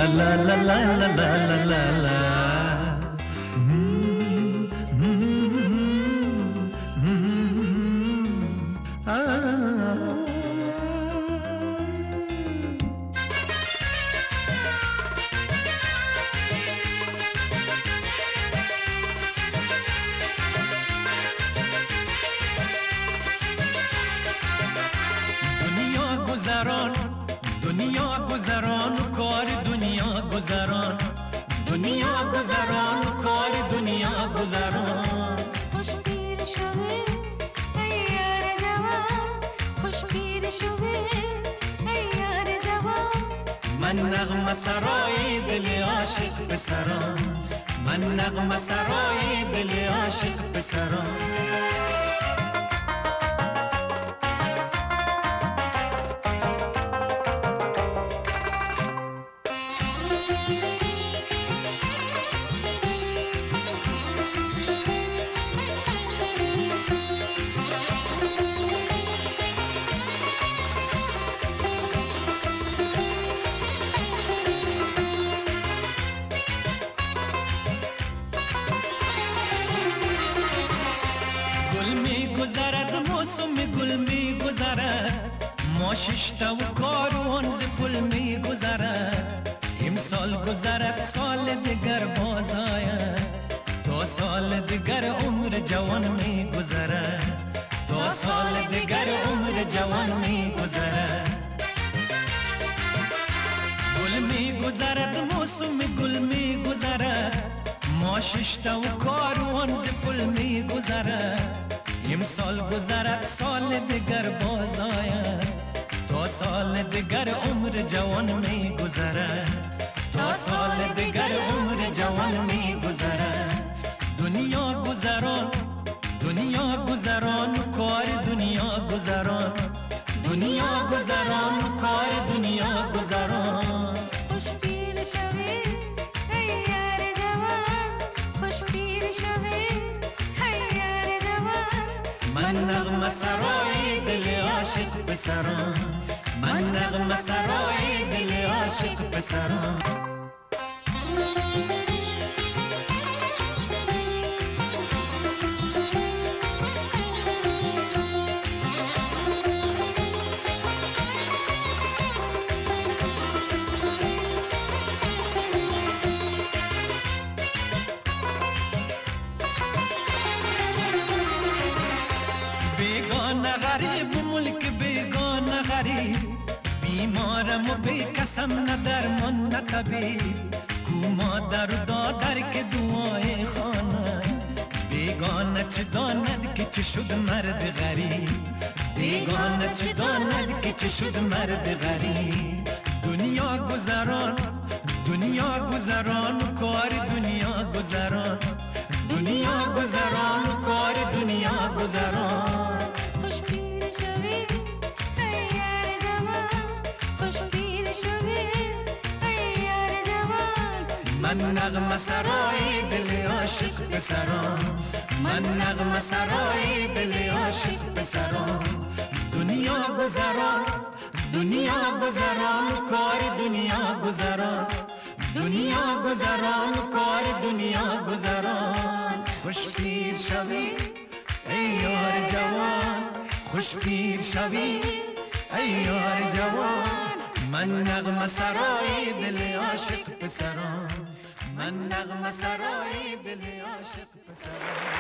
La la la la la la la la la. دنیا گذران و کار دنیا گذران، دنیا گذران و کار دنیا گذران. خوش پیر شوه ای یار جوان، خوش پیر شوه ای یار جوان. من نغمه سرای دل عاشق پسران، من نغمه سرای دل عاشق پسران. موسم گل می گذرد، ما ششتا و کاروان ز پل می گذرد. امسال گذرد سال دیگر باز آید، تا سال دیگر عمر جوان می گذرد، تا سال دیگر عمر جوان می گذرد. گل می گذرد موسم گل می گذرد، ما ششتا و کاروان ز پل می گذرد. امسال گذرد سال دیگر باز آید، تا سال دیگر عمر جوان می گذرد، تا سال دیگر عمر جوان می گذرد. دنیا گذران، دنیا گذران و کار دنیا گذران، دنیا گذران و کار دنیا گذران. خوش پیر شوی ای یار جوان، خوش پیر شوی ای یار جوان. من نغمه سرای دل عاشق پسران، من نغمه سرای دل عاشق پسران. بیگانه غریب ملک بیگانه غریب، بیمارم و بیکسم نه درمان نه طبیب. کو مادر و دادر که دعای خانه، بیگانه چه داند که چه شد مرد غریب، بیگانه چه داند که چه شد مرد غریب. دنیا گذران، دنیا گذران و کار دنیا گذران، دنیا گذران و کار دنیا گذران. خوش پیر شوی ای یار جوان، خوش پیر شوی ای یار جوان. من نغمه سرای دل عاشق پسران، من نغمه سرای دل عاشق پسران. دنیا گذران، دنیا گذران و کار دنیا گذران، دنیا گذران و کار دنیا گذران. خوش پیر شوی ای یار جوان، خوش پیر شوی ای یار جوان. من نغمه سرای دل عاشق پسران، من نغمه سرای دل عاشق پسران.